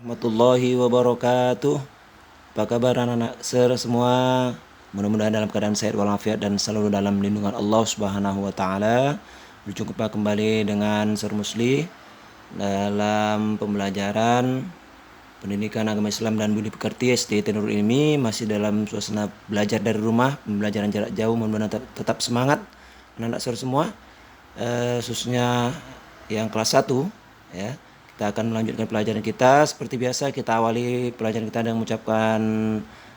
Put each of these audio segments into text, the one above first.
Warahmatullahi wabarakatuh. Apa kabar anak-anak semua? Mudah-mudahan dalam keadaan sehat walafiat dan selalu dalam lindungan Allah Subhanahu wa taala. Berjumpa kembali dengan Sir Musli dalam pembelajaran Pendidikan Agama Islam dan Budi Pekerti SDT Nurul Ilmi, masih dalam suasana belajar dari rumah, pembelajaran jarak jauh. Mudah-mudahan tetap semangat anak-anak semua, khususnya yang kelas 1 ya. Kita akan melanjutkan pelajaran kita. Seperti biasa kita awali pelajaran kita dengan mengucapkan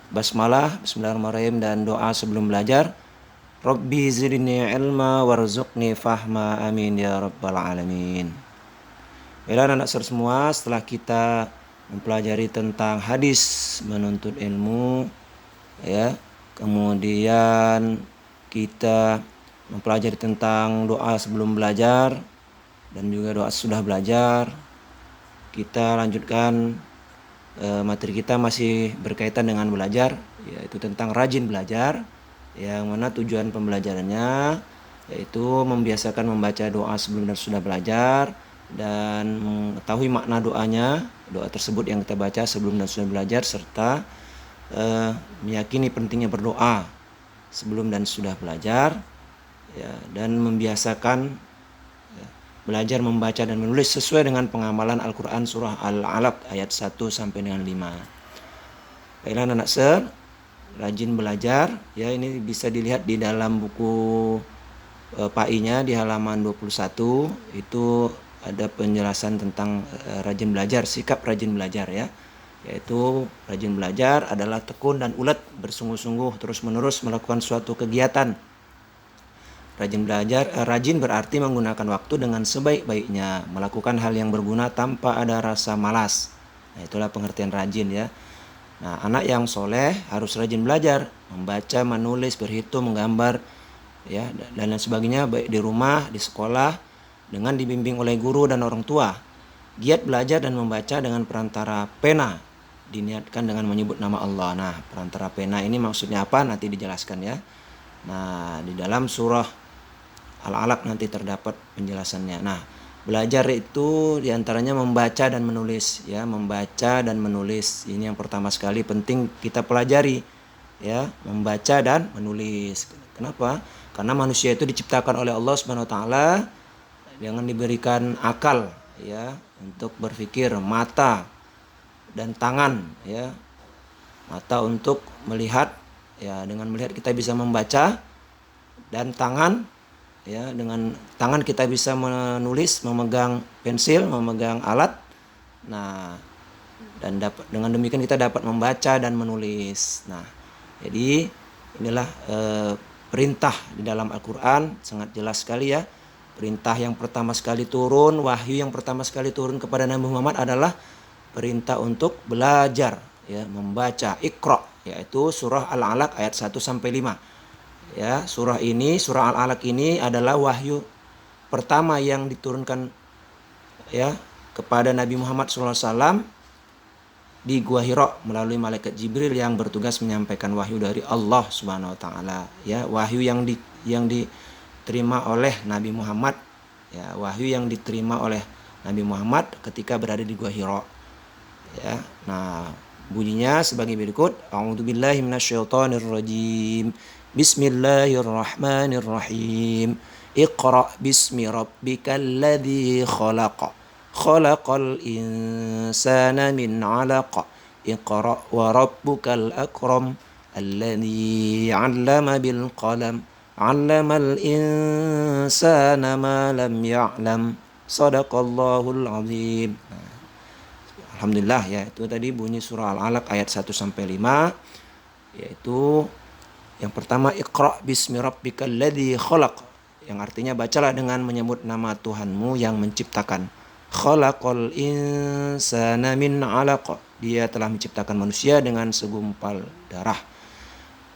basmalah, bismillahirrahmanirrahim, dan doa sebelum belajar. Rabbi zidni ilma warzuqni fahma, amin ya rabbal alamin. Baiklah anak-anak semua, setelah kita mempelajari tentang hadis menuntut ilmu ya, kemudian kita mempelajari tentang doa sebelum belajar dan juga doa sudah belajar, kita lanjutkan materi kita masih berkaitan dengan belajar, yaitu tentang rajin belajar, yang mana tujuan pembelajarannya yaitu membiasakan membaca doa sebelum dan sudah belajar dan mengetahui makna doanya, doa tersebut yang kita baca sebelum dan sudah belajar, serta meyakini pentingnya berdoa sebelum dan sudah belajar ya, dan membiasakan belajar membaca dan menulis sesuai dengan pengamalan Al-Quran surah Al-Alaq ayat 1 sampai dengan 5. Baiklah anak rajin belajar ya, ini bisa dilihat di dalam buku PAI-nya di halaman 21, itu ada penjelasan tentang rajin belajar, sikap rajin belajar ya, yaitu rajin belajar adalah tekun dan ulet, bersungguh-sungguh terus-menerus melakukan suatu kegiatan. Rajin berarti menggunakan waktu dengan sebaik-baiknya, melakukan hal yang berguna tanpa ada rasa malas. Nah, itulah pengertian rajin ya. Nah, anak yang soleh harus rajin belajar, membaca, menulis, berhitung, menggambar ya, dan lain sebagainya, baik di rumah, di sekolah, dengan dibimbing oleh guru dan orang tua. Giat belajar dan membaca dengan perantara pena, diniatkan dengan menyebut nama Allah. Nah, perantara pena ini maksudnya apa? Nanti dijelaskan ya. Nah, di dalam surah Al-Alaq nanti terdapat penjelasannya. Nah, belajar itu diantaranya membaca dan menulis ya, membaca dan menulis. Ini yang pertama sekali penting kita pelajari ya, membaca dan menulis. Kenapa? Karena manusia itu diciptakan oleh Allah Subhanahu wa taala dengan diberikan akal ya untuk berpikir, mata dan tangan ya. Mata untuk melihat ya, dengan melihat kita bisa membaca, dan tangan ya, dengan tangan kita bisa menulis, memegang pensil, memegang alat. Nah, dan dengan demikian kita dapat membaca dan menulis. Nah, jadi inilah perintah di dalam Al-Quran, sangat jelas sekali ya. Perintah yang pertama sekali turun, wahyu yang pertama sekali turun kepada Nabi Muhammad adalah perintah untuk belajar ya, membaca, Iqra, yaitu surah Al-Alaq ayat 1 sampai 5. Ya, surah Al-Alaq ini adalah wahyu pertama yang diturunkan ya kepada Nabi Muhammad SAW di Gua Hira melalui malaikat Jibril yang bertugas menyampaikan wahyu dari Allah Subhanahu wa taala ya, wahyu yang diterima oleh Nabi Muhammad ya, wahyu yang diterima oleh Nabi Muhammad ketika berada di Gua Hira ya. Nah, bunyinya sebagai berikut. A'udzubillahi minasyaitonirrajim. Bismillahirrahmanirrahim. Iqra bismi rabbikal ladzi khalaq. Khalaqal insana min 'alaq. Iqra wa rabbukal akram. Alladzi 'allama bil qalam. 'Allamal insana ma lam ya'lam. Shadaqallahul 'azim. Alhamdulillah ya, itu tadi bunyi surah Al-Alaq ayat 1 sampai 5, yaitu yang pertama Iqra bismi rabbikal ladzi khalaq, yang artinya bacalah dengan menyebut nama Tuhanmu yang menciptakan. Khalaqal insana min 'alaq, dia telah menciptakan manusia dengan segumpal darah.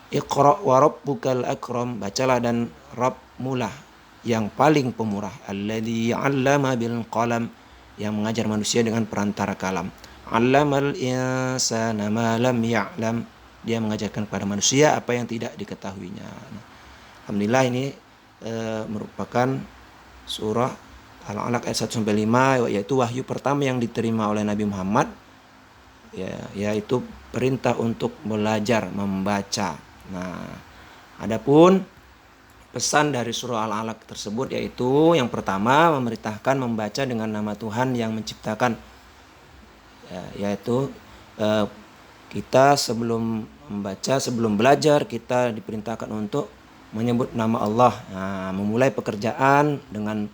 Iqra wa rabbukal akram, bacalah dan Rabbmu lah yang paling pemurah. Alladzi 'allama bil qalam, yang mengajar manusia dengan perantara kalam. 'Allamal insana ma lam ya'lam, dia mengajarkan kepada manusia apa yang tidak diketahuinya. Nah, alhamdulillah ini merupakan surah Al-Alaq ayat 1 sampai 5, yaitu wahyu pertama yang diterima oleh Nabi Muhammad ya, yaitu perintah untuk belajar membaca. Nah, adapun pesan dari surah Al-Alaq tersebut yaitu yang pertama memerintahkan membaca dengan nama Tuhan yang menciptakan, ya, yaitu eh, kita sebelum membaca, sebelum belajar kita diperintahkan untuk menyebut nama Allah. Nah, memulai pekerjaan dengan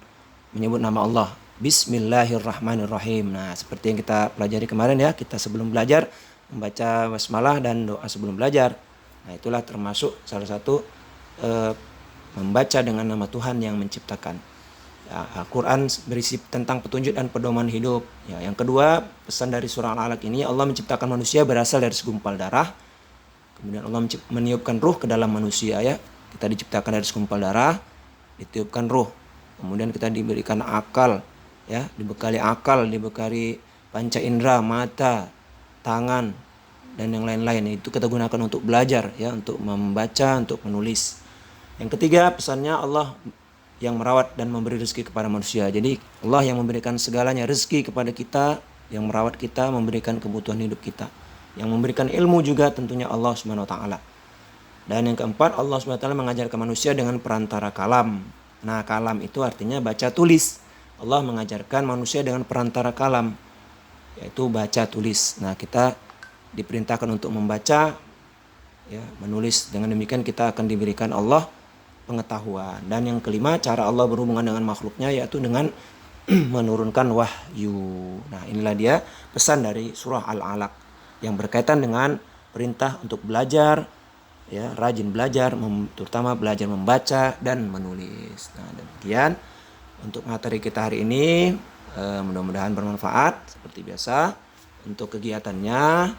menyebut nama Allah. Bismillahirrahmanirrahim. Nah, seperti yang kita pelajari kemarin ya, kita sebelum belajar membaca basmalah dan doa sebelum belajar. Nah, itulah termasuk salah satu membaca dengan nama Tuhan yang menciptakan. Ya, Al-Quran berisi tentang petunjuk dan pedoman hidup. Ya, yang kedua, pesan dari surah Al-Alaq ini, Allah menciptakan manusia berasal dari segumpal darah. Kemudian Allah meniupkan ruh ke dalam manusia ya. Kita diciptakan dari segumpal darah, ditiupkan ruh. Kemudian kita diberikan akal, ya, dibekali panca indera, mata, tangan, dan yang lain-lain. Itu kita gunakan untuk belajar ya, untuk membaca, untuk menulis. Yang ketiga, pesannya Allah yang merawat dan memberi rezeki kepada manusia. Jadi Allah yang memberikan segalanya, rezeki kepada kita, yang merawat kita, memberikan kebutuhan hidup kita. Yang memberikan ilmu juga tentunya Allah Subhanahu wa taala. Dan yang keempat, Allah Subhanahu wa taala mengajarkan manusia dengan perantara kalam. Nah, kalam itu artinya baca tulis. Allah mengajarkan manusia dengan perantara kalam, yaitu baca tulis. Nah, kita diperintahkan untuk membaca ya, menulis. Dengan demikian kita akan diberikan Allah pengetahuan. Dan yang kelima, cara Allah berhubungan dengan makhluknya yaitu dengan menurunkan wahyu. Nah, inilah dia pesan dari surah Al-Alaq yang berkaitan dengan perintah untuk belajar ya, rajin belajar, terutama belajar membaca dan menulis. Nah, demikian untuk materi kita hari ini. Mudah-mudahan bermanfaat seperti biasa. Untuk kegiatannya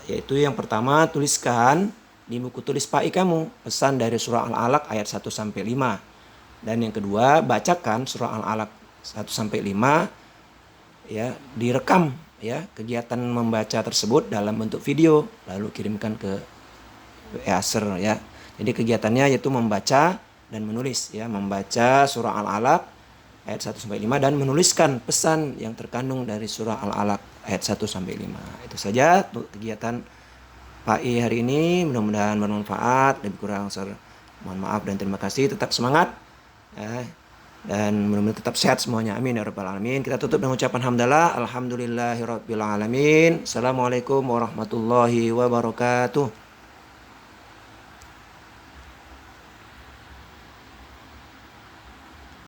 yaitu yang pertama, tuliskan di buku tulis PAI kamu pesan dari surah Al-Alaq ayat 1 sampai 5. Dan yang kedua, bacakan surah Al-Alaq 1 sampai 5 ya, direkam ya kegiatan membaca tersebut dalam bentuk video lalu kirimkan ke Acer ya. Jadi kegiatannya yaitu membaca dan menulis ya, membaca surah Al-Alaq ayat 1 sampai 5 dan menuliskan pesan yang terkandung dari surah Al-Alaq ayat 1 sampai 5. Itu saja untuk kegiatan PAI hari ini, mudah-mudahan bermanfaat. Lebih kurang mohon maaf dan terima kasih. Tetap semangat ya, dan mudah-mudahan tetap sehat semuanya. Amin ya rabbal alamin. Kita tutup dengan ucapan hamdalah. Alhamdulillahirabbil alamin. Assalamualaikum warahmatullahi wabarakatuh.